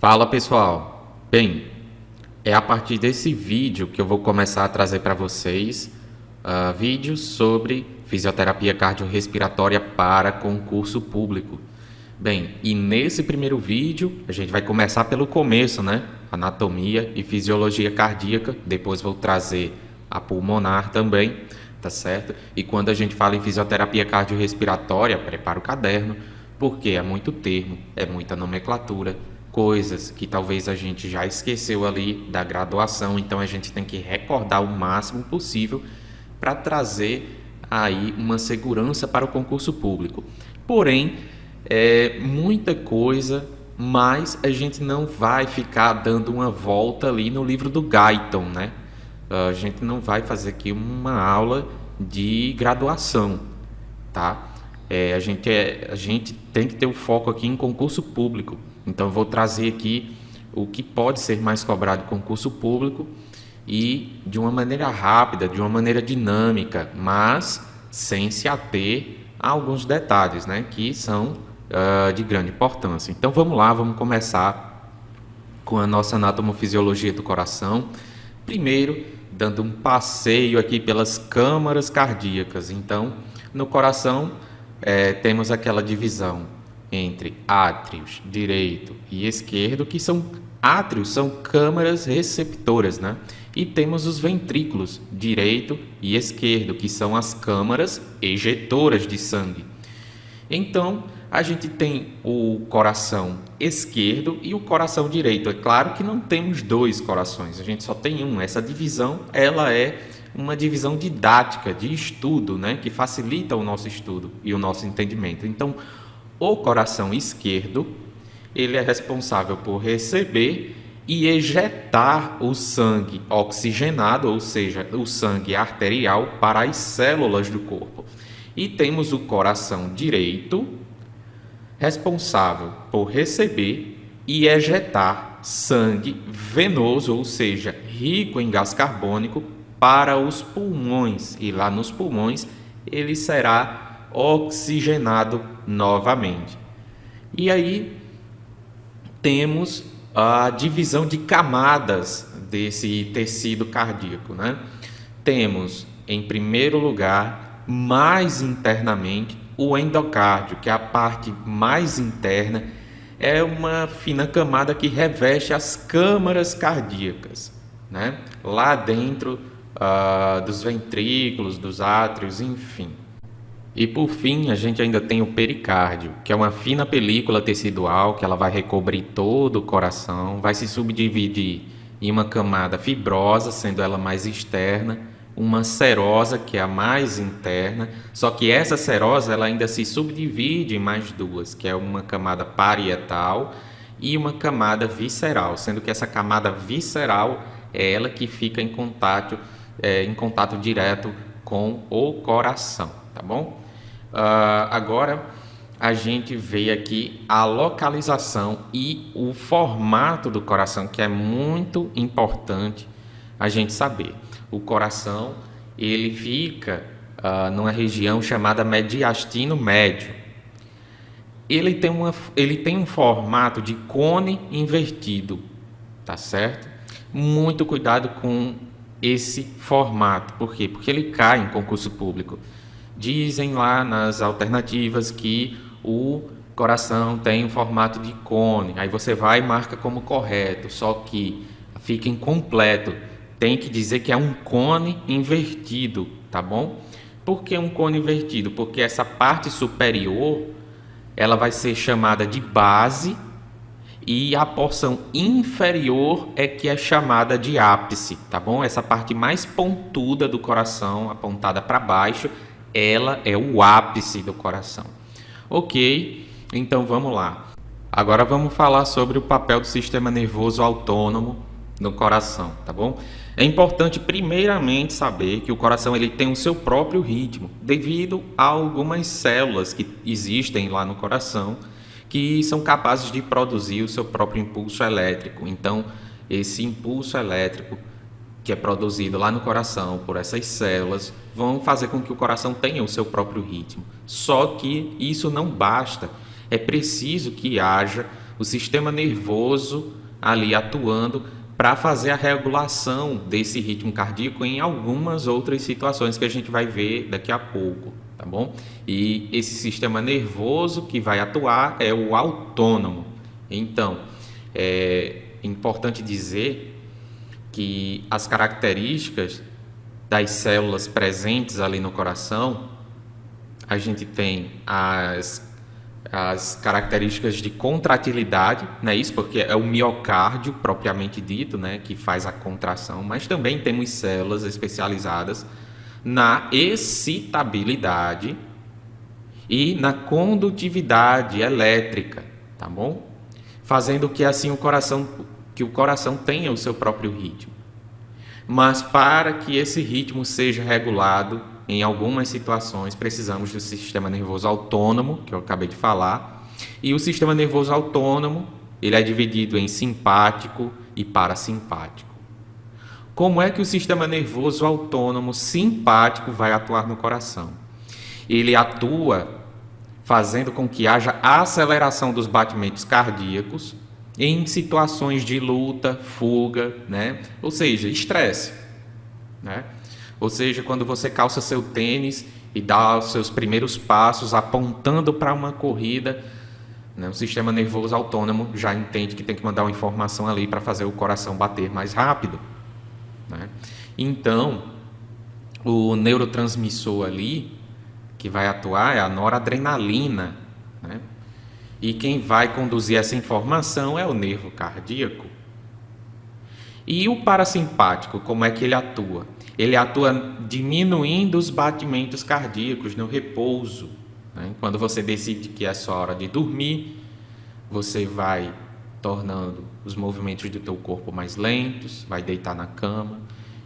Fala pessoal, bem, é a partir desse vídeo que eu vou começar a trazer para vocês vídeos sobre fisioterapia cardiorrespiratória para concurso público. Bem, e nesse primeiro vídeo a gente vai começar pelo começo, né? Anatomia e fisiologia cardíaca, depois vou trazer a pulmonar também, tá certo? E quando a gente fala em fisioterapia cardiorrespiratória, prepara o caderno, porque é muito termo, é muita nomenclatura, coisas que talvez a gente já esqueceu ali da graduação, então a gente tem que recordar o máximo possível para trazer aí uma segurança para o concurso público. Porém, é muita coisa, mas a gente não vai ficar dando uma volta ali no livro do Guyton, né? A gente não vai fazer aqui uma aula de graduação, tá? A gente tem que ter o foco aqui em concurso público. Então, eu vou trazer aqui o que pode ser mais cobrado em concurso público e de uma maneira rápida, de uma maneira dinâmica, mas sem se ater a alguns detalhes, né, que são de grande importância. Então, vamos lá, vamos começar com a nossa anatomofisiologia do coração. Primeiro, dando um passeio aqui pelas câmaras cardíacas. Então, no coração, temos aquela divisão entre átrios direito e esquerdo, que são átrios, são câmaras receptoras, né? E temos os ventrículos direito e esquerdo, que são as câmaras ejetoras de sangue. Então, a gente tem o coração esquerdo e o coração direito. É claro que não temos dois corações, a gente só tem um. Essa divisão, ela é uma divisão didática, de estudo, né? Que facilita o nosso estudo e o nosso entendimento. Então, o coração esquerdo, ele é responsável por receber e ejetar o sangue oxigenado, ou seja, o sangue arterial para as células do corpo. E temos o coração direito, responsável por receber e ejetar sangue venoso, ou seja, rico em gás carbônico, para os pulmões. E lá nos pulmões ele será oxigenado novamente. E aí temos a divisão de camadas desse tecido cardíaco, né? Temos, em primeiro lugar, mais internamente, o endocárdio, que é a parte mais interna, é uma fina camada que reveste as câmaras cardíacas, né? Lá dentro dos ventrículos, dos átrios, enfim. E por fim, a gente ainda tem o pericárdio, que é uma fina película tecidual que ela vai recobrir todo o coração, vai se subdividir em uma camada fibrosa, sendo ela mais externa, uma serosa, que é a mais interna, só que essa serosa ela ainda se subdivide em mais duas, que é uma camada parietal e uma camada visceral, sendo que essa camada visceral é ela que fica em contato direto com o coração, tá bom? Agora a gente vê aqui a localização e o formato do coração, que é muito importante a gente saber. O coração ele fica numa região chamada mediastino médio. Ele tem um formato de cone invertido, tá certo? Muito cuidado com esse formato. Por quê? Porque ele cai em concurso público. Dizem lá nas alternativas que o coração tem um formato de cone. Aí você vai e marca como correto, só que fica incompleto. Tem que dizer que é um cone invertido, tá bom? Por que um cone invertido? Porque essa parte superior ela vai ser chamada de base e a porção inferior é que é chamada de ápice, tá bom? Essa parte mais pontuda do coração, apontada para baixo, ela é o ápice do coração. Ok, então vamos lá. Agora vamos falar sobre o papel do sistema nervoso autônomo no coração, tá bom? É importante primeiramente saber que o coração ele tem o seu próprio ritmo, devido a algumas células que existem lá no coração, que são capazes de produzir o seu próprio impulso elétrico. Então, esse impulso elétrico que é produzido lá no coração por essas células, vão fazer com que o coração tenha o seu próprio ritmo. Só que isso não basta, é preciso que haja O sistema nervoso ali atuando para fazer a regulação desse ritmo cardíaco em algumas outras situações que a gente vai ver daqui a pouco, tá bom? E esse sistema nervoso que vai atuar é o autônomo. Então, é importante dizer que as características das células presentes ali no coração, a gente tem as características de contratilidade, né? Isso porque é o miocárdio propriamente dito, né? Que faz a contração, mas também temos células especializadas na excitabilidade e na condutividade elétrica, tá bom? Fazendo que assim o coração tenha o seu próprio ritmo. Mas para que esse ritmo seja regulado, em algumas situações precisamos do sistema nervoso autônomo, que eu acabei de falar. E o sistema nervoso autônomo, ele é dividido em simpático e parasimpático. Como é que o sistema nervoso autônomo simpático vai atuar no coração? Ele atua fazendo com que haja aceleração dos batimentos cardíacos em situações de luta, fuga, né? Ou seja, estresse, né? Ou seja, quando você calça seu tênis e dá os seus primeiros passos apontando para uma corrida, né? O sistema nervoso autônomo já entende que tem que mandar uma informação ali para fazer o coração bater mais rápido, né? Então, o neurotransmissor ali que vai atuar é a noradrenalina, né? E quem vai conduzir essa informação é o nervo cardíaco. E o parasimpático, como é que ele atua? Ele atua diminuindo os batimentos cardíacos no repouso, né? Quando você decide que é só hora de dormir, você vai tornando os movimentos do teu corpo mais lentos, vai deitar na cama,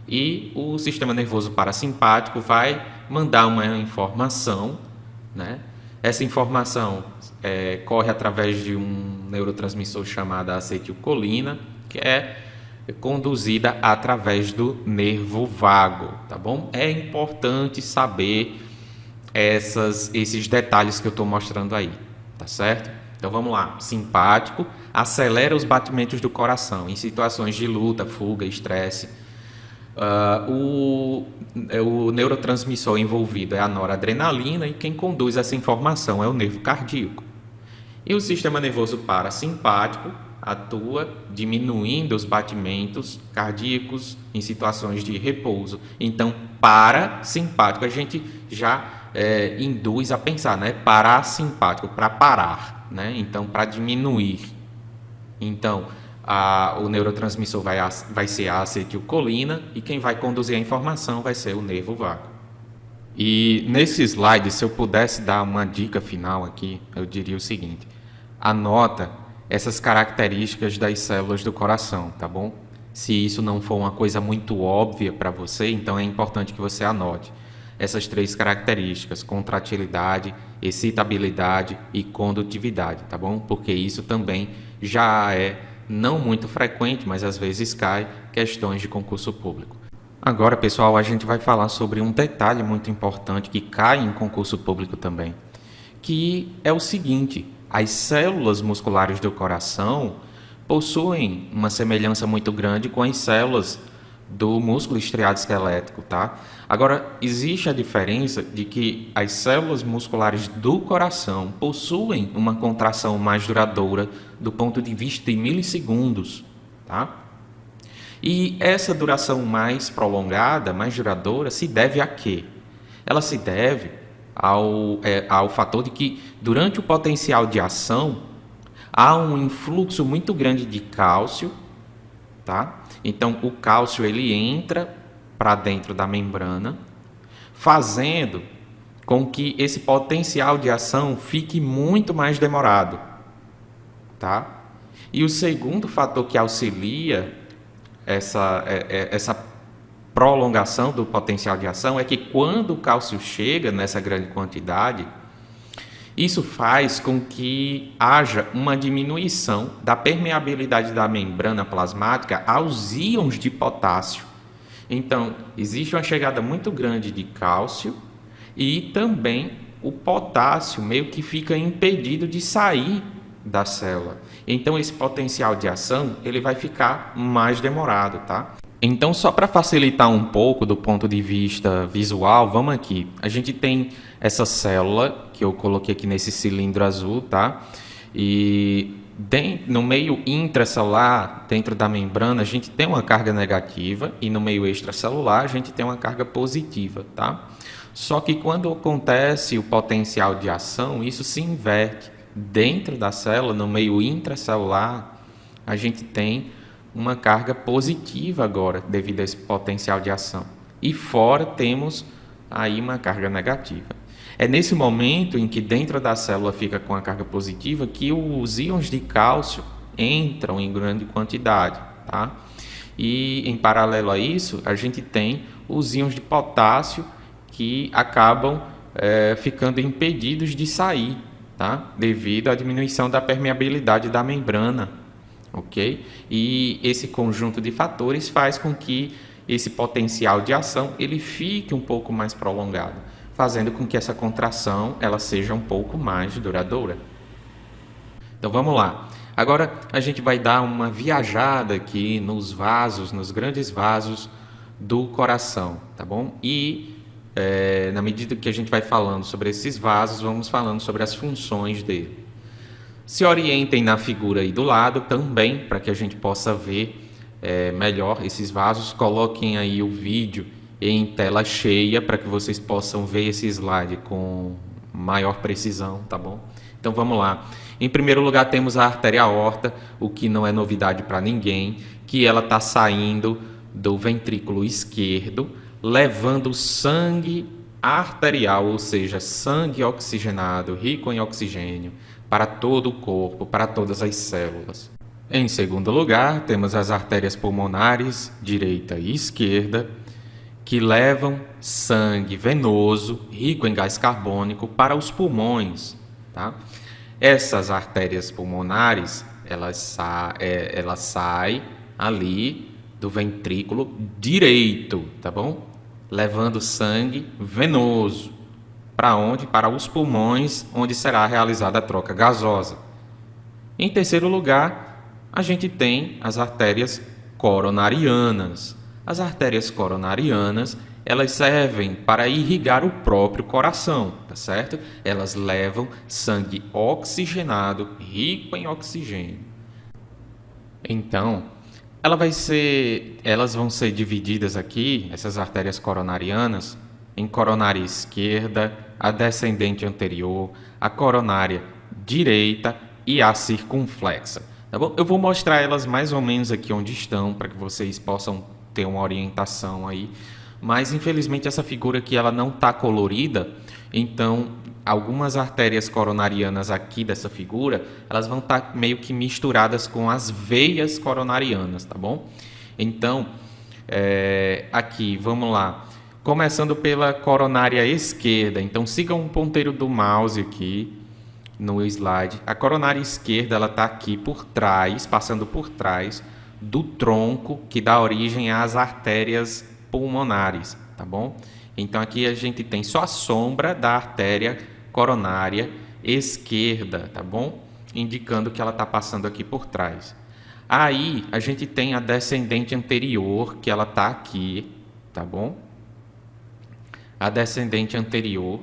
e o sistema nervoso parasimpático vai mandar uma informação, né? Essa informação corre através de um neurotransmissor chamado acetilcolina, que é conduzida através do nervo vago, tá bom? É importante saber esses detalhes que eu estou mostrando aí, tá certo? Então vamos lá. Simpático acelera os batimentos do coração em situações de luta, fuga, estresse. O neurotransmissor envolvido é a noradrenalina e quem conduz essa informação é o nervo cardíaco. E o sistema nervoso parasimpático atua diminuindo os batimentos cardíacos em situações de repouso. Então, parasimpático a gente já induz a pensar, né? Parasimpático, para parar, né? Então, para diminuir. Então, o neurotransmissor vai ser a acetilcolina e quem vai conduzir a informação vai ser o nervo vago. E nesse slide, se eu pudesse dar uma dica final aqui, eu diria o seguinte: anota essas características das células do coração, tá bom? Se isso não for uma coisa muito óbvia para você, então é importante que você anote essas 3 características: contratilidade, excitabilidade e condutividade, tá bom? Porque isso também já é não muito frequente, mas às vezes cai questões de concurso público. Agora, pessoal, a gente vai falar sobre um detalhe muito importante que cai em concurso público também, que é o seguinte: as células musculares do coração possuem uma semelhança muito grande com as células do músculo estriado esquelético, tá? Agora, existe a diferença de que as células musculares do coração possuem uma contração mais duradoura do ponto de vista de milissegundos, tá? E essa duração mais prolongada, mais duradoura, se deve a quê? Ela se deve ao fator de que, durante o potencial de ação, há um influxo muito grande de cálcio, tá? Então, o cálcio ele entra para dentro da membrana, fazendo com que esse potencial de ação fique muito mais demorado, tá? E o segundo fator que auxilia essa prolongação do potencial de ação é que quando o cálcio chega nessa grande quantidade, isso faz com que haja uma diminuição da permeabilidade da membrana plasmática aos íons de potássio. Então, existe uma chegada muito grande de cálcio e também o potássio meio que fica impedido de sair da célula. Então esse potencial de ação ele vai ficar mais demorado, tá? Então, só para facilitar um pouco do ponto de vista visual, vamos aqui. A gente tem essa célula que eu coloquei aqui nesse cilindro azul, tá? E no meio intracelular, dentro da membrana, a gente tem uma carga negativa e no meio extracelular a gente tem uma carga positiva, tá? Só que quando acontece o potencial de ação, isso se inverte. Dentro da célula, no meio intracelular, a gente tem uma carga positiva agora, devido a esse potencial de ação. E fora temos aí uma carga negativa. É nesse momento em que dentro da célula fica com a carga positiva que os íons de cálcio entram em grande quantidade, tá? E em paralelo a isso, a gente tem os íons de potássio que acabam ficando impedidos de sair, tá? Devido à diminuição da permeabilidade da membrana. Ok? E esse conjunto de fatores faz com que esse potencial de ação ele fique um pouco mais prolongado, fazendo com que essa contração ela seja um pouco mais duradoura. Então vamos lá. Agora a gente vai dar uma viajada aqui nos vasos, nos grandes vasos do coração, tá bom? E na medida que a gente vai falando sobre esses vasos, vamos falando sobre as funções dele. Se orientem na figura aí do lado também, para que a gente possa ver melhor esses vasos. Coloquem aí o vídeo em tela cheia, para que vocês possam ver esse slide com maior precisão, tá bom? Então vamos lá. Em primeiro lugar temos a artéria aorta, o que não é novidade para ninguém, que ela está saindo do ventrículo esquerdo, levando sangue arterial, ou seja, sangue oxigenado, rico em oxigênio, para todo o corpo, para todas as células. Em segundo lugar, temos as artérias pulmonares, direita e esquerda, que levam sangue venoso, rico em gás carbônico, para os pulmões, tá? Essas artérias pulmonares, elas saem ali do ventrículo direito, tá bom? Levando sangue venoso. Para onde? Para os pulmões, onde será realizada a troca gasosa. Em terceiro lugar, a gente tem as artérias coronarianas. As artérias coronarianas, elas servem para irrigar o próprio coração, tá certo? Elas levam sangue oxigenado, rico em oxigênio. Então, elas vão ser divididas aqui, essas artérias coronarianas, em coronária esquerda, a descendente anterior, a coronária direita e a circunflexa. Tá bom? Eu vou mostrar elas mais ou menos aqui onde estão, para que vocês possam ter uma orientação aí. Mas, infelizmente, essa figura aqui ela não está colorida, então algumas artérias coronarianas aqui dessa figura, elas vão estar meio que misturadas com as veias coronarianas, tá bom? Então, aqui, vamos lá. Começando pela coronária esquerda, então sigam o ponteiro do mouse aqui no slide. A coronária esquerda ela está aqui por trás, passando por trás do tronco que dá origem às artérias pulmonares, tá bom? Então aqui a gente tem só a sombra da artéria coronária esquerda, tá bom? Indicando que ela está passando aqui por trás. Aí a gente tem a descendente anterior, que ela está aqui, tá bom? A descendente anterior.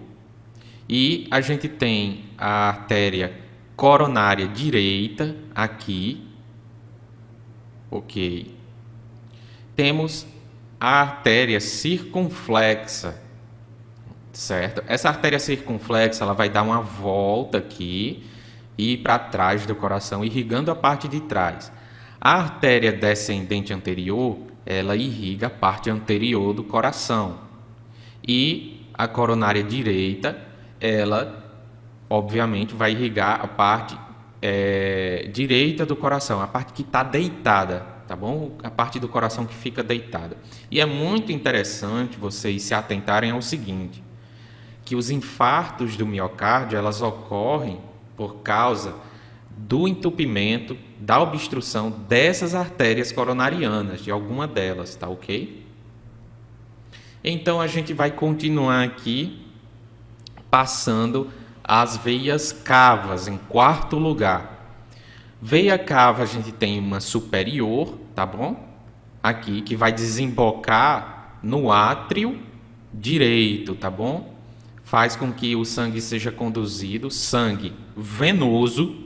E a gente tem a artéria coronária direita aqui. Ok. Temos a artéria circunflexa, certo? Essa artéria circunflexa ela vai dar uma volta aqui e ir para trás do coração, irrigando a parte de trás. A artéria descendente anterior, ela irriga a parte anterior do coração. E a coronária direita, ela, obviamente, vai irrigar a parte direita do coração, a parte que está deitada, tá bom? A parte do coração que fica deitada. E é muito interessante vocês se atentarem ao seguinte, que os infartos do miocárdio, elas ocorrem por causa do entupimento, da obstrução dessas artérias coronarianas, de alguma delas, tá ok? Então, a gente vai continuar aqui passando as veias cavas, em quarto lugar. Veia cava a gente tem uma superior, tá bom? Aqui, que vai desembocar no átrio direito, tá bom? Faz com que o sangue seja conduzido, sangue venoso,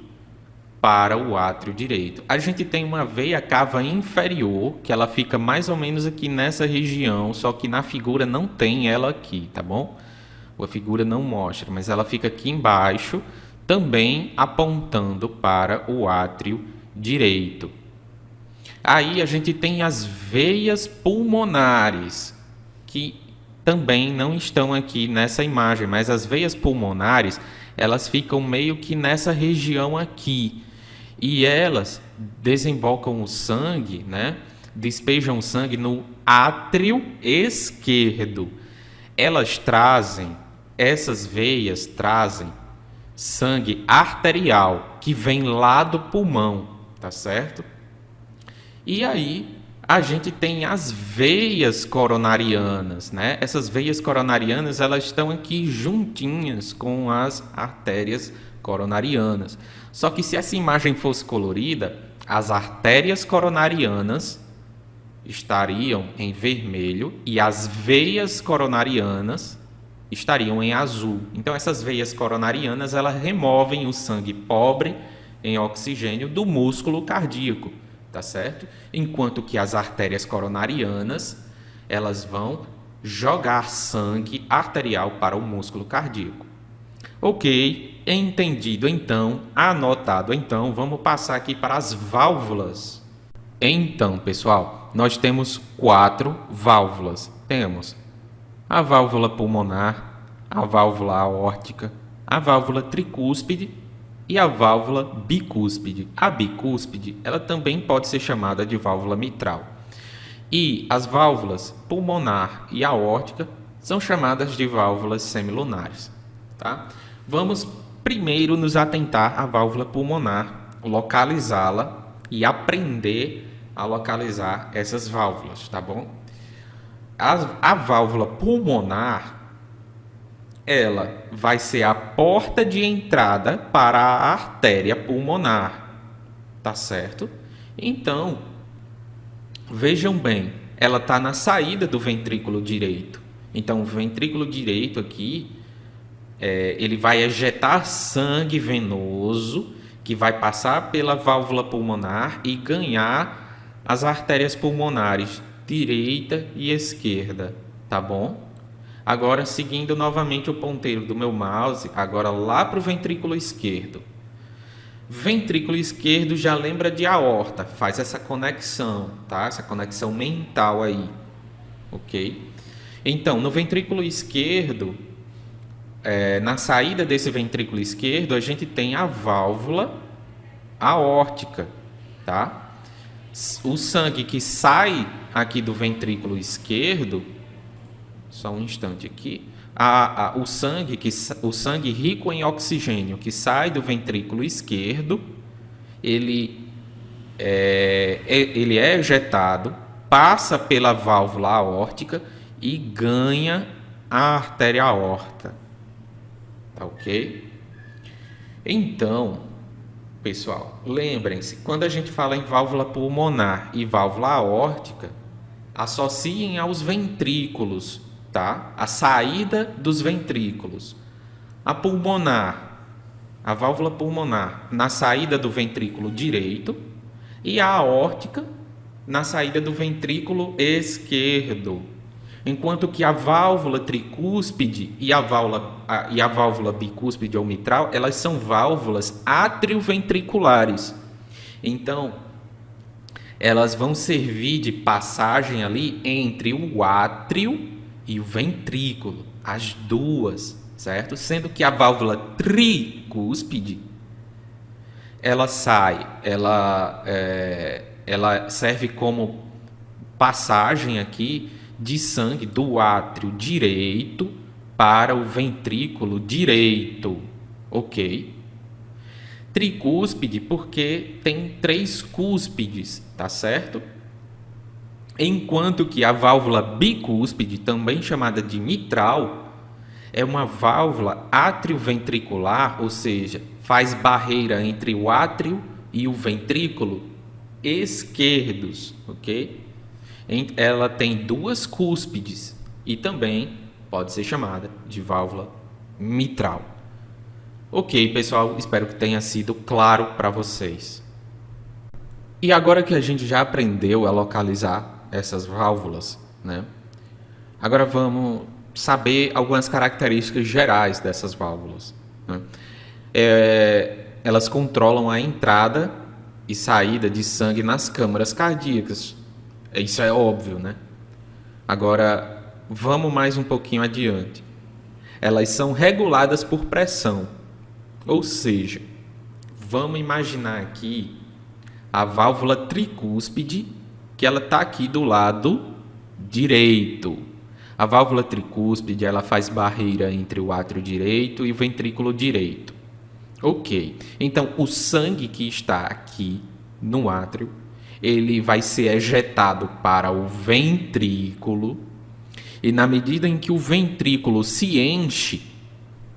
para o átrio direito. A gente tem uma veia cava inferior, que ela fica mais ou menos aqui nessa região, só que na figura não tem ela aqui, tá bom? A figura não mostra, mas ela fica aqui embaixo, também apontando para o átrio direito. Aí a gente tem as veias pulmonares, que também não estão aqui nessa imagem, mas as veias pulmonares, elas ficam meio que nessa região aqui. E elas desembocam o sangue, né? Despejam o sangue no átrio esquerdo. Essas veias trazem sangue arterial, que vem lá do pulmão, tá certo? E aí a gente tem as veias coronarianas, né? Essas veias coronarianas, elas estão aqui juntinhas com as artérias coronarianas. Só que se essa imagem fosse colorida, as artérias coronarianas estariam em vermelho e as veias coronarianas estariam em azul. Então essas veias coronarianas, elas removem o sangue pobre em oxigênio do músculo cardíaco, tá certo? Enquanto que as artérias coronarianas, elas vão jogar sangue arterial para o músculo cardíaco. Ok, entendido então, anotado então, vamos passar aqui para as válvulas. Então, pessoal, nós temos 4 válvulas. Temos a válvula pulmonar, a válvula aórtica, a válvula tricúspide e a válvula bicúspide. A bicúspide, ela também pode ser chamada de válvula mitral. E as válvulas pulmonar e aórtica são chamadas de válvulas semilunares, tá? Vamos primeiro nos atentar à válvula pulmonar, localizá-la e aprender a localizar essas válvulas, tá bom? A válvula pulmonar, ela vai ser a porta de entrada para a artéria pulmonar, tá certo? Então, vejam bem, ela está na saída do ventrículo direito. Então, o ventrículo direito aqui, ele vai ejetar sangue venoso que vai passar pela válvula pulmonar e ganhar as artérias pulmonares direita e esquerda, tá bom? Agora, seguindo novamente o ponteiro do meu mouse, agora lá para o ventrículo esquerdo. Ventrículo esquerdo já lembra de aorta, faz essa conexão, tá? Essa conexão mental aí, ok? Então, no ventrículo esquerdo, na saída desse ventrículo esquerdo, a gente tem a válvula aórtica, tá? O sangue que sai aqui do ventrículo esquerdo, só um instante aqui, o sangue rico em oxigênio que sai do ventrículo esquerdo, ele é ejetado, passa pela válvula aórtica e ganha a artéria aorta, tá ok? Então, pessoal, lembrem-se, quando a gente fala em válvula pulmonar e válvula aórtica, associem aos ventrículos, tá? A saída dos ventrículos. A pulmonar, a válvula pulmonar na saída do ventrículo direito e a aórtica na saída do ventrículo esquerdo. Enquanto que a válvula tricúspide e a válvula bicúspide ou mitral, elas são válvulas atrioventriculares. Então, elas vão servir de passagem ali entre o átrio e o ventrículo, as duas, certo? Sendo que a válvula tricúspide, ela serve como passagem aqui de sangue do átrio direito para o ventrículo direito, ok? Tricúspide porque tem 3 cúspides, tá certo? Enquanto que a válvula bicúspide, também chamada de mitral, é uma válvula atrioventricular, ou seja, faz barreira entre o átrio e o ventrículo esquerdos, ok? Ela tem duas cúspides e também pode ser chamada de válvula mitral. Ok, pessoal, espero que tenha sido claro para vocês. E agora que a gente já aprendeu a localizar essas válvulas, né? Agora vamos saber algumas características gerais dessas válvulas, né? Elas controlam a entrada e saída de sangue nas câmaras cardíacas. Isso é óbvio, né? Agora, vamos mais um pouquinho adiante. Elas são reguladas por pressão. Ou seja, vamos imaginar aqui a válvula tricúspide, que ela está aqui do lado direito. A válvula tricúspide, ela faz barreira entre o átrio direito e o ventrículo direito. Ok, então o sangue que está aqui no átrio, ele vai ser ejetado para o ventrículo, e na medida em que o ventrículo se enche,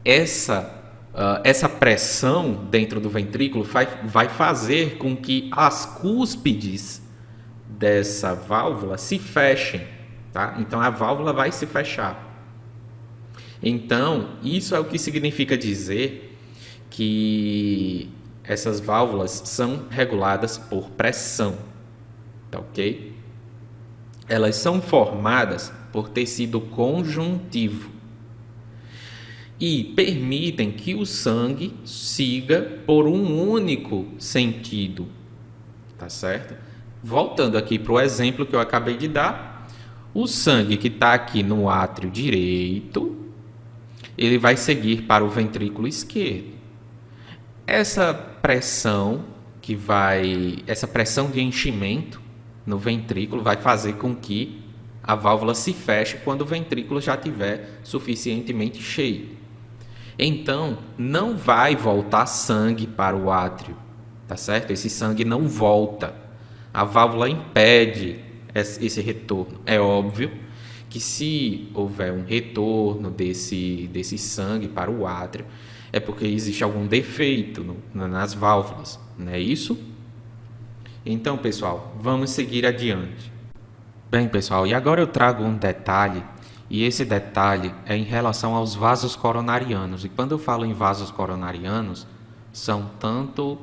essa pressão dentro do ventrículo vai fazer com que as cúspides dessa válvula se fechem, tá? Então a válvula vai se fechar. Então, isso é o que significa dizer que essas válvulas são reguladas por pressão, tá ok? Elas são formadas por tecido conjuntivo e permitem que o sangue siga por um único sentido, tá certo? Voltando aqui para o exemplo que eu acabei de dar, o sangue que está aqui no átrio direito, ele vai seguir para o ventrículo esquerdo. Essa pressão de enchimento no ventrículo vai fazer com que a válvula se feche quando o ventrículo já estiver suficientemente cheio. Então, não vai voltar sangue para o átrio, tá certo? Esse sangue não volta. A válvula impede esse retorno. É óbvio que se houver um retorno desse sangue para o átrio, é porque existe algum defeito nas válvulas, não é isso? Então, pessoal, vamos seguir adiante. Bem, pessoal, e agora eu trago um detalhe, e esse detalhe é em relação aos vasos coronarianos. E quando eu falo em vasos coronarianos, são tanto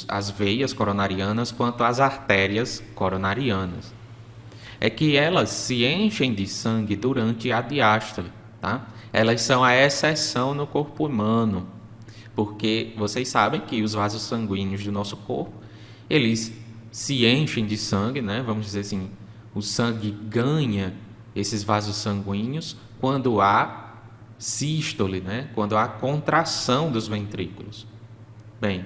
as veias coronarianas quanto as artérias coronarianas. É que elas se enchem de sangue durante a diástole, tá? Elas são a exceção no corpo humano, porque vocês sabem que os vasos sanguíneos do nosso corpo, eles se enchem de sangue, né? Vamos dizer assim, o sangue ganha esses vasos sanguíneos quando há sístole, né? Quando há contração dos ventrículos. Bem,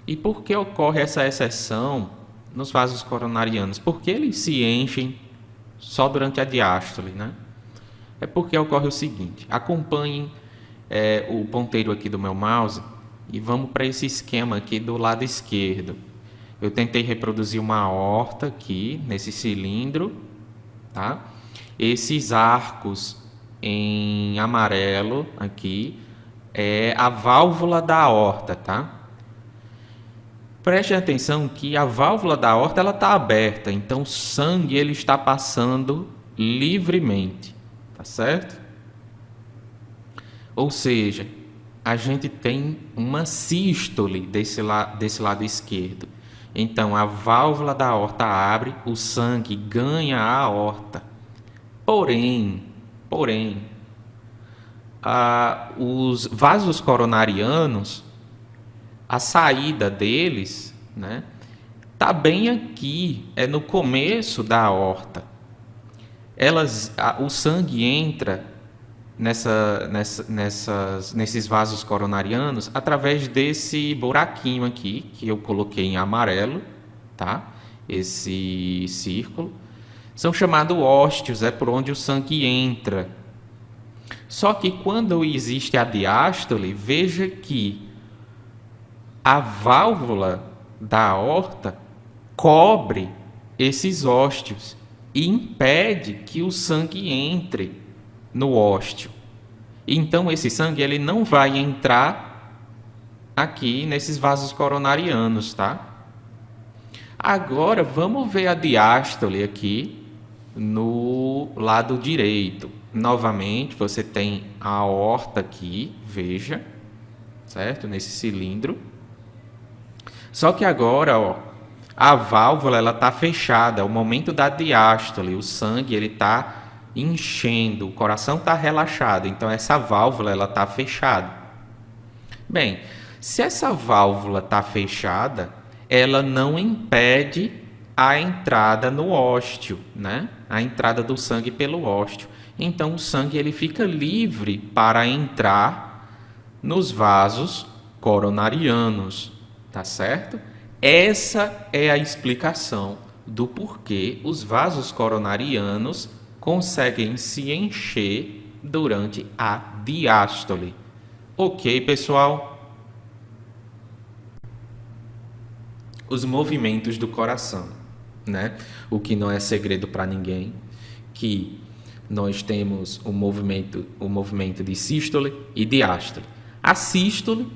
e por que ocorre essa exceção nos vasos coronarianos? Por que eles se enchem só durante a diástole, né? É porque ocorre o seguinte: acompanhem o ponteiro aqui do meu mouse e vamos para esse esquema aqui do lado esquerdo. Eu tentei reproduzir uma aorta aqui nesse cilindro, tá? Esses arcos em amarelo aqui é a válvula da aorta, tá? Preste atenção que a válvula da aorta ela está aberta, então o sangue ele está passando livremente, tá certo? Ou seja, a gente tem uma sístole desse lado esquerdo. Então a válvula da aorta abre, o sangue ganha a aorta. Porém, os vasos coronarianos, a saída deles, né, tá bem aqui, é no começo da aorta. O sangue entra nesses vasos coronarianos através desse buraquinho aqui que eu coloquei em amarelo, tá? Esse círculo são chamados ósteos, é por onde o sangue entra. Só que quando existe a diástole, veja que a válvula da aorta cobre esses ósteos e impede que o sangue entre no ósteo. Então esse sangue ele não vai entrar aqui nesses vasos coronarianos, tá? Agora vamos ver a diástole aqui no lado direito. Novamente, você tem a aorta aqui, veja, certo? Nesse cilindro. Só que agora, ó, a válvula ela está fechada. É o momento da diástole, o sangue ele está enchendo, o coração está relaxado. Então essa válvula ela está fechada. Bem, se essa válvula está fechada, ela não impede a entrada no ósteo, né? A entrada do sangue pelo ósteo. Então o sangue ele fica livre para entrar nos vasos coronarianos, tá certo? Essa é a explicação do porquê os vasos coronarianos conseguem se encher durante a diástole. Ok, pessoal? Os movimentos do coração, né? O que não é segredo para ninguém, que nós temos o movimento de sístole e diástole. A sístole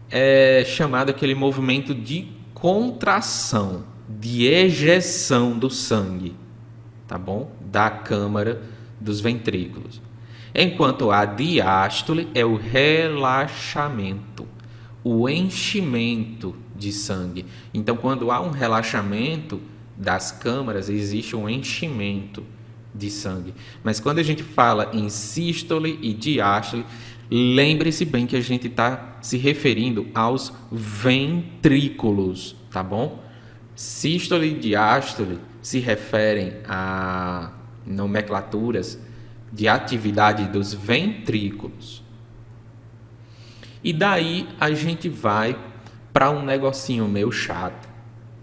é chamado aquele movimento de contração, de ejeção do sangue, tá bom? Da câmara dos ventrículos. Enquanto a diástole é o relaxamento, o enchimento de sangue. Então, quando há um relaxamento das câmaras, existe um enchimento de sangue. Mas quando a gente fala em sístole e diástole, lembre-se bem que a gente está se referindo aos ventrículos, tá bom? Sístole e diástole se referem a nomenclaturas de atividade dos ventrículos. E daí a gente vai para um negocinho meio chato,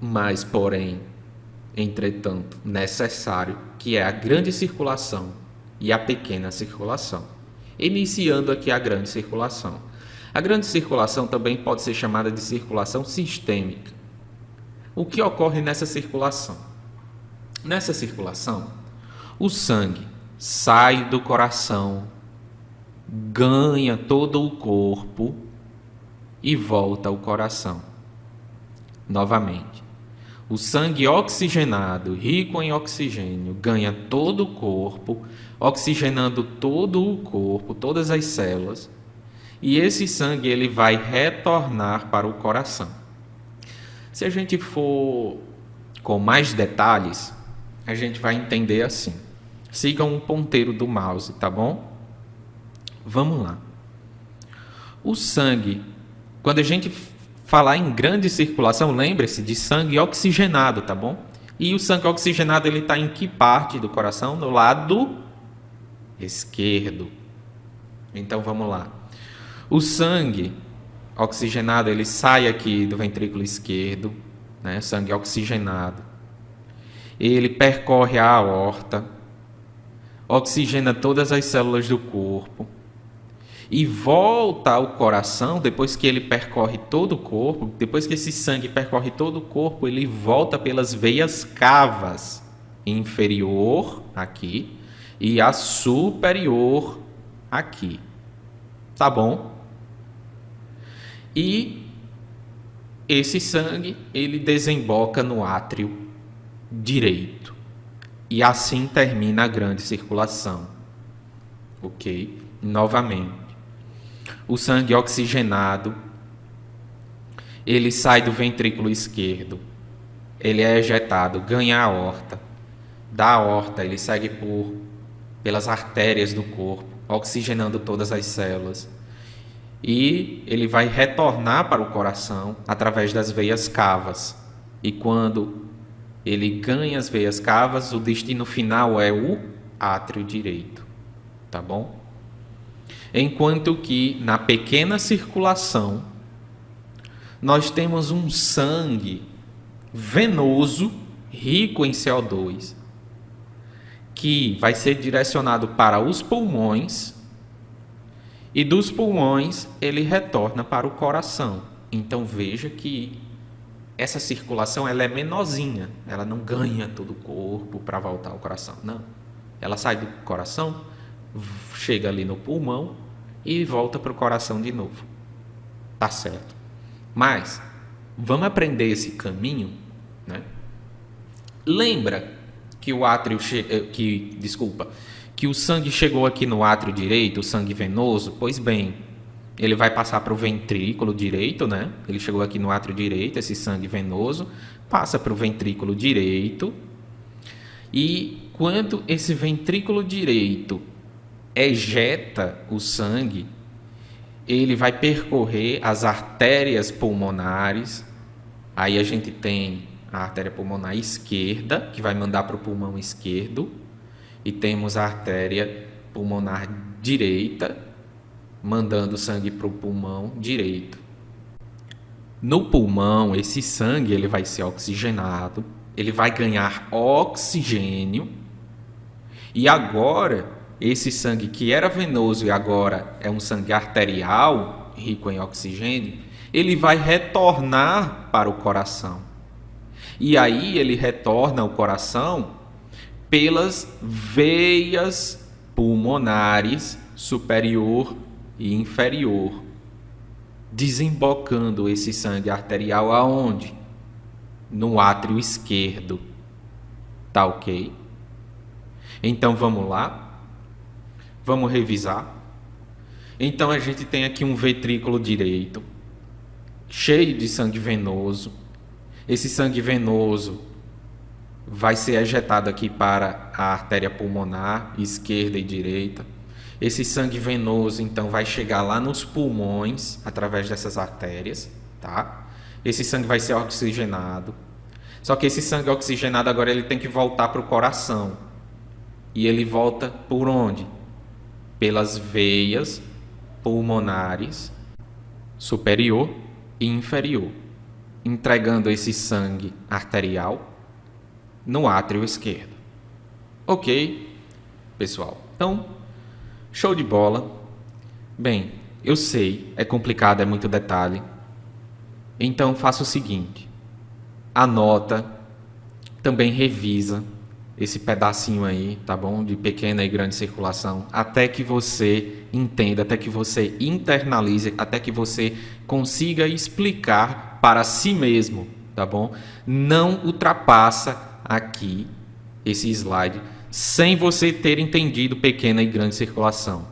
mas porém, entretanto, necessário, que é a grande circulação e a pequena circulação. Iniciando aqui a grande circulação. A grande circulação também pode ser chamada de circulação sistêmica. O que ocorre nessa circulação? Nessa circulação, o sangue sai do coração, ganha todo o corpo e volta ao coração. Novamente, o sangue oxigenado, rico em oxigênio, ganha todo o corpo, oxigenando todo o corpo, todas as células, e esse sangue ele vai retornar para o coração. Se a gente for com mais detalhes, a gente vai entender assim. Sigam o ponteiro do mouse, tá bom? Vamos lá. O sangue, quando a gente falar em grande circulação, lembre-se de sangue oxigenado, tá bom? E o sangue oxigenado ele está em que parte do coração? No lado esquerdo. Então vamos lá. O sangue oxigenado ele sai aqui do ventrículo esquerdo, né? Sangue oxigenado. Ele percorre a aorta, oxigena todas as células do corpo e volta ao coração. Depois que ele percorre todo o corpo, depois que esse sangue percorre todo o corpo, ele volta pelas veias cavas inferior aqui e a superior aqui, tá bom? E esse sangue ele desemboca no átrio direito e assim termina a grande circulação, ok? Novamente, o sangue oxigenado ele sai do ventrículo esquerdo, ele é ejetado, ganha a aorta, da aorta ele segue pelas artérias do corpo, oxigenando todas as células, e ele vai retornar para o coração através das veias cavas. E quando ele ganha as veias cavas, o destino final é o átrio direito, tá bom? Enquanto que na pequena circulação nós temos um sangue venoso rico em CO2 que vai ser direcionado para os pulmões e dos pulmões ele retorna para o coração. Então veja que essa circulação ela é menorzinha, ela não ganha todo o corpo para voltar ao coração, não. Ela sai do coração, chega ali no pulmão e volta para o coração de novo. Tá certo. Mas vamos aprender esse caminho, né? Lembra que o átrio que o sangue chegou aqui no átrio direito, o sangue venoso? Pois bem, ele vai passar para o ventrículo direito, né? Ele chegou aqui no átrio direito, esse sangue venoso, passa para o ventrículo direito. E quando esse ventrículo direito ejeta o sangue, ele vai percorrer as artérias pulmonares. Aí a gente tem a artéria pulmonar esquerda, que vai mandar para o pulmão esquerdo, e temos a artéria pulmonar direita, mandando sangue para o pulmão direito. No pulmão, esse sangue ele vai ser oxigenado, ele vai ganhar oxigênio, e agora esse sangue que era venoso e agora é um sangue arterial, rico em oxigênio, ele vai retornar para o coração. E aí ele retorna ao coração pelas veias pulmonares superior e inferior, desembocando esse sangue arterial aonde? No átrio esquerdo. Tá ok? Então vamos lá? Vamos revisar? Então a gente tem aqui um ventrículo direito, cheio de sangue venoso. Esse sangue venoso vai ser ejetado aqui para a artéria pulmonar, esquerda e direita. Esse sangue venoso, então, vai chegar lá nos pulmões, através dessas artérias, tá? Esse sangue vai ser oxigenado. Só que esse sangue oxigenado agora ele tem que voltar para o coração. E ele volta por onde? Pelas veias pulmonares superior e inferior, entregando esse sangue arterial no átrio esquerdo. Ok, pessoal? Então, show de bola. Bem, eu sei, é complicado, é muito detalhe. Então, faça o seguinte. Anota, também revisa esse pedacinho aí, tá bom? De pequena e grande circulação, até que você entenda, até que você internalize, até que você consiga explicar para si mesmo, tá bom? Não ultrapassa aqui esse slide sem você ter entendido pequena e grande circulação,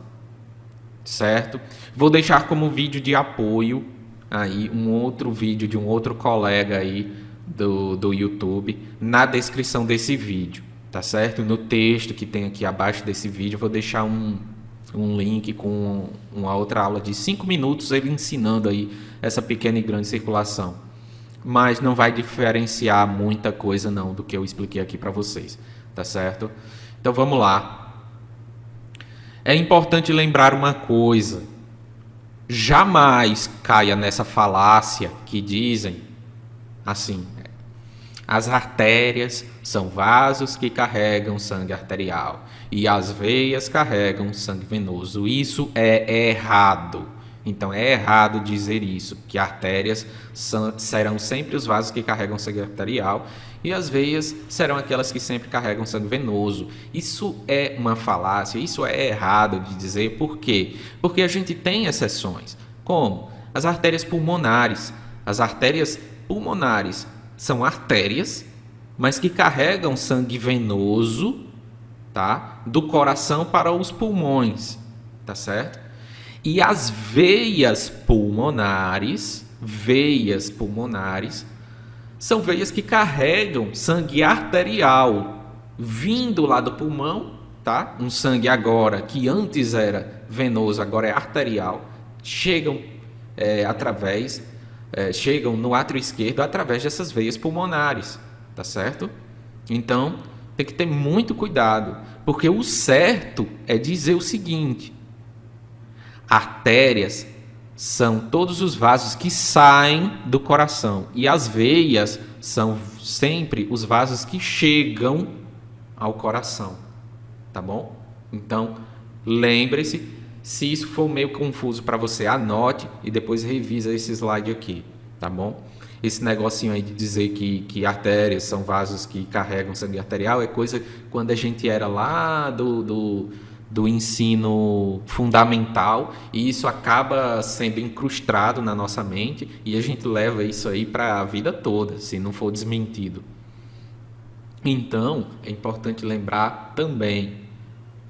certo? Vou deixar como vídeo de apoio aí um outro vídeo de um outro colega aí do YouTube na descrição desse vídeo, tá certo? No texto que tem aqui abaixo desse vídeo eu vou deixar um link com uma outra aula de 5 minutos ele ensinando aí essa pequena e grande circulação, mas não vai diferenciar muita coisa não do que eu expliquei aqui para vocês, tá certo? Então vamos lá. É importante lembrar uma coisa: jamais caia nessa falácia que dizem assim: as artérias são vasos que carregam sangue arterial e as veias carregam sangue venoso. Isso é errado. Então é errado dizer isso, que artérias serão sempre os vasos que carregam sangue arterial e as veias serão aquelas que sempre carregam sangue venoso. Isso é uma falácia, isso é errado de dizer. Por quê? Porque a gente tem exceções, como as artérias pulmonares. As artérias pulmonares são artérias, mas que carregam sangue venoso, tá? Do coração para os pulmões, tá certo? E as veias pulmonares são veias que carregam sangue arterial vindo lá do pulmão, tá? Um sangue agora que antes era venoso, agora é arterial, chegam chegam no átrio esquerdo através dessas veias pulmonares, tá certo? Então, tem que ter muito cuidado, porque o certo é dizer o seguinte: artérias são todos os vasos que saem do coração e as veias são sempre os vasos que chegam ao coração, tá bom? Então, lembre-se, se isso for meio confuso para você, anote e depois revisa esse slide aqui, tá bom? Esse negocinho aí de dizer que artérias são vasos que carregam sangue arterial é coisa quando a gente era lá do ensino fundamental, e isso acaba sendo incrustado na nossa mente e a gente leva isso aí para a vida toda, se não for desmentido. Então, é importante lembrar também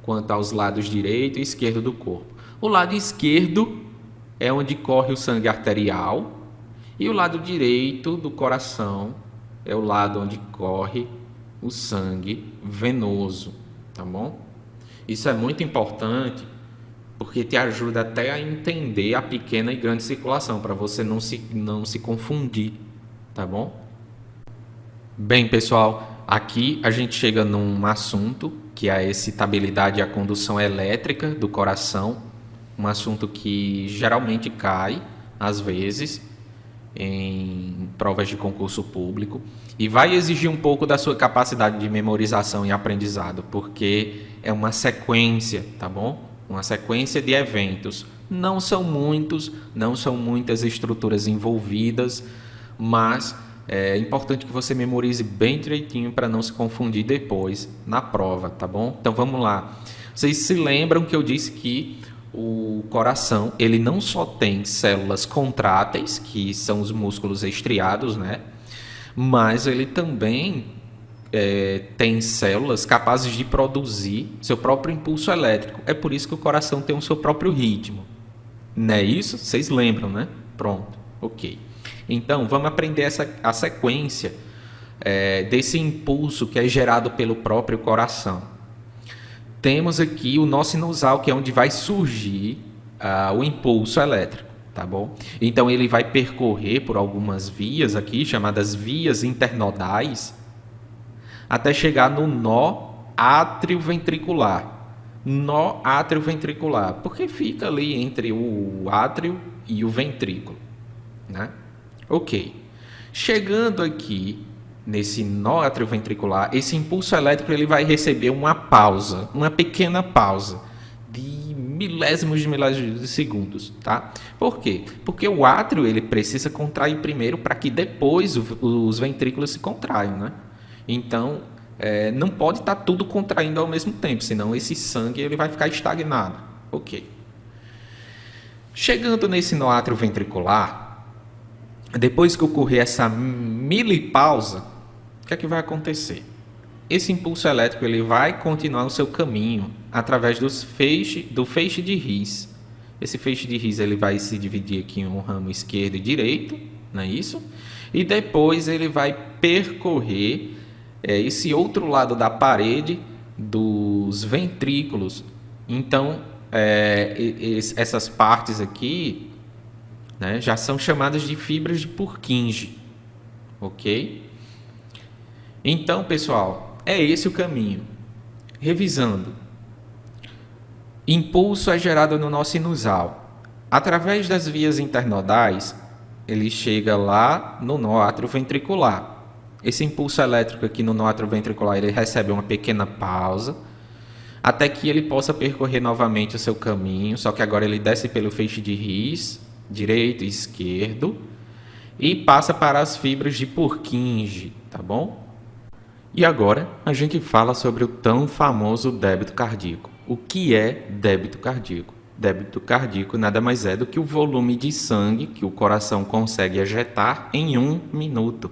quanto aos lados direito e esquerdo do corpo. O lado esquerdo é onde corre o sangue arterial e o lado direito do coração é o lado onde corre o sangue venoso, tá bom? Isso é muito importante porque te ajuda até a entender a pequena e grande circulação, para você não se confundir, tá bom? Bem, pessoal, aqui a gente chega num assunto que é a excitabilidade e a condução elétrica do coração, um assunto que geralmente cai, às vezes, em provas de concurso público e vai exigir um pouco da sua capacidade de memorização e aprendizado, porque é uma sequência, tá bom? Uma sequência de eventos. Não são muitos, não são muitas estruturas envolvidas, mas é importante que você memorize bem direitinho para não se confundir depois na prova, tá bom? Então vamos lá. Vocês se lembram que eu disse que o coração, ele não só tem células contráteis, que são os músculos estriados, né? Mas ele também tem células capazes de produzir seu próprio impulso elétrico. É por isso que o coração tem o seu próprio ritmo. Não é isso? Vocês lembram, né? Pronto, ok. Então, vamos aprender a sequência desse impulso que é gerado pelo próprio coração. Temos aqui o nó sinusal, que é onde vai surgir o impulso elétrico, tá bom? Então, ele vai percorrer por algumas vias aqui, chamadas vias internodais, até chegar no nó átrio-ventricular. Nó átrio-ventricular, porque fica ali entre o átrio e o ventrículo, né? Ok. Chegando aqui nesse nó atrioventricular, esse impulso elétrico ele vai receber uma pausa, uma pequena pausa de milésimos de segundos, tá? Por quê? Porque o átrio ele precisa contrair primeiro para que depois os ventrículos se contraiam, né? Então, não pode estar tudo contraindo ao mesmo tempo, senão esse sangue ele vai ficar estagnado. Ok. Chegando nesse nó atrioventricular, depois que ocorrer essa milipausa, o que é que vai acontecer? Esse impulso elétrico ele vai continuar o seu caminho através do feixe de His. Esse feixe de His ele vai se dividir aqui em um ramo esquerdo e direito, não é isso? E depois ele vai percorrer esse outro lado da parede dos ventrículos. Então, essas partes aqui, né, já são chamadas de fibras de Purkinje, ok? Então, pessoal, é esse o caminho. Revisando, impulso é gerado no nó sinusal. Através das vias internodais, ele chega lá no nó atrioventricular. Esse impulso elétrico aqui no nó atrioventricular, ele recebe uma pequena pausa, até que ele possa percorrer novamente o seu caminho, só que agora ele desce pelo feixe de His, direito e esquerdo, e passa para as fibras de Purkinje, tá bom? E agora a gente fala sobre o tão famoso débito cardíaco. O que é débito cardíaco? Débito cardíaco nada mais é do que o volume de sangue que o coração consegue ejetar em 1 minuto.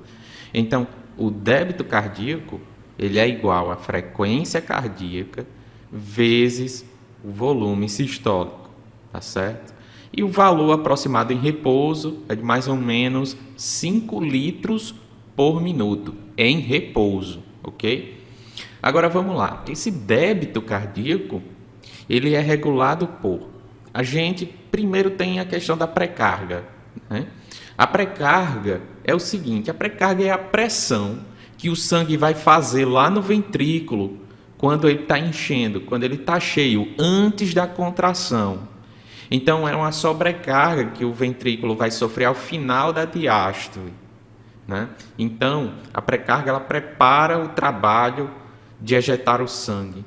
Então, o débito cardíaco ele é igual à frequência cardíaca vezes o volume sistólico, tá certo? E o valor aproximado em repouso é de mais ou menos 5 litros por minuto, em repouso, ok? Agora vamos lá. Esse débito cardíaco, ele é regulado por... A gente primeiro tem a questão da pré-carga, né? A pré-carga é o seguinte, a pré-carga é a pressão que o sangue vai fazer lá no ventrículo quando ele está enchendo, quando ele está cheio, antes da contração. Então, é uma sobrecarga que o ventrículo vai sofrer ao final da diástole, né? Então, a pré-carga ela prepara o trabalho de ejetar o sangue.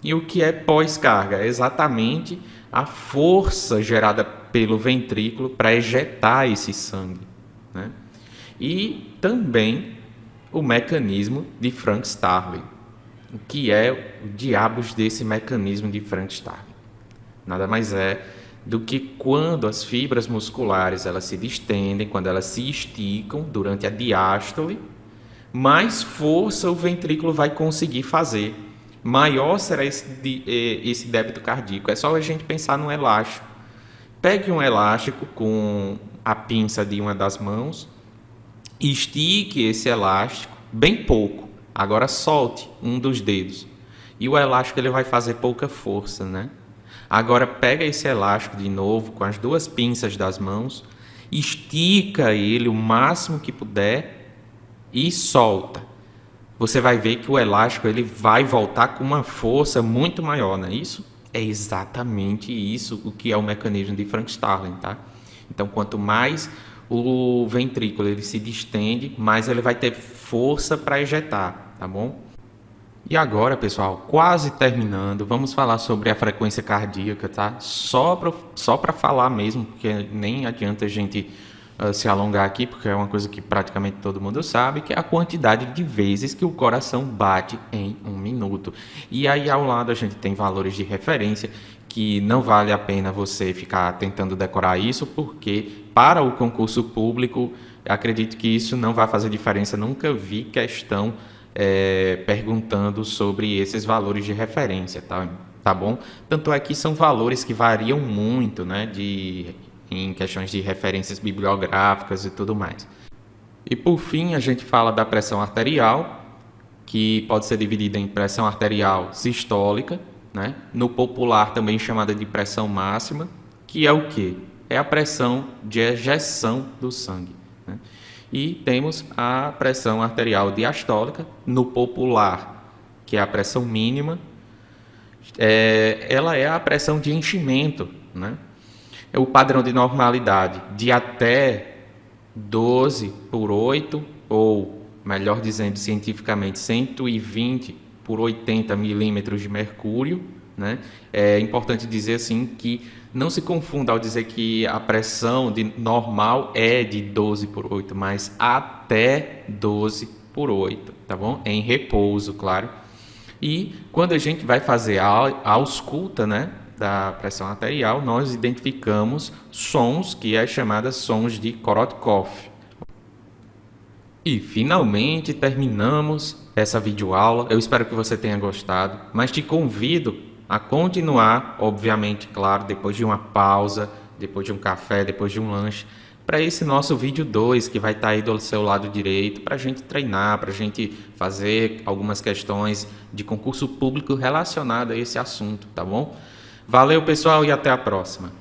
E o que é pós-carga? É exatamente a força gerada pelo ventrículo para ejetar esse sangue, né? E também o mecanismo de Frank Starling. O que é o diabos desse mecanismo de Frank-Starling? Nada mais é do que quando as fibras musculares elas se distendem, quando elas se esticam durante a diástole, mais força o ventrículo vai conseguir fazer. Maior será esse débito cardíaco. É só a gente pensar num elástico. Pegue um elástico com a pinça de uma das mãos, estique esse elástico bem pouco. Agora solte um dos dedos. E o elástico ele vai fazer pouca força, né? Agora pega esse elástico de novo com as duas pinças das mãos, estica ele o máximo que puder e solta. Você vai ver que o elástico ele vai voltar com uma força muito maior, não é isso? É exatamente isso o que é o mecanismo de Frank-Starling, tá? Então, quanto mais o ventrículo ele se distende, mais ele vai ter força para ejetar, tá bom? E agora, pessoal, quase terminando, vamos falar sobre a frequência cardíaca, tá? Só para falar mesmo, porque nem adianta a gente se alongar aqui, porque é uma coisa que praticamente todo mundo sabe, que é a quantidade de vezes que o coração bate em um minuto. E aí ao lado a gente tem valores de referência, que não vale a pena você ficar tentando decorar isso, porque para o concurso público, acredito que isso não vai fazer diferença. Nunca vi questão perguntando sobre esses valores de referência, tá bom? Tanto é que são valores que variam muito, né, em questões de referências bibliográficas e tudo mais. E por fim, a gente fala da pressão arterial, que pode ser dividida em pressão arterial sistólica, né? No popular também chamada de pressão máxima, que é o quê? É a pressão de ejeção do sangue, né? E temos a pressão arterial diastólica, no popular, que é a pressão mínima, ela é a pressão de enchimento, né? É o padrão de normalidade de até 12/8, ou, melhor dizendo cientificamente, 120 por 80 milímetros de mercúrio, né? É importante dizer assim que não se confunda ao dizer que a pressão normal é de 12/8, mas até 12/8, tá bom? Em repouso, claro. E quando a gente vai fazer a ausculta, né, da pressão arterial, nós identificamos sons que é chamada sons de Korotkov. E finalmente terminamos essa videoaula. Eu espero que você tenha gostado, mas te convido a continuar, obviamente, claro, depois de uma pausa, depois de um café, depois de um lanche, para esse nosso vídeo 2, que vai estar aí do seu lado direito, para a gente treinar, para a gente fazer algumas questões de concurso público relacionadas a esse assunto, tá bom? Valeu, pessoal, e até a próxima.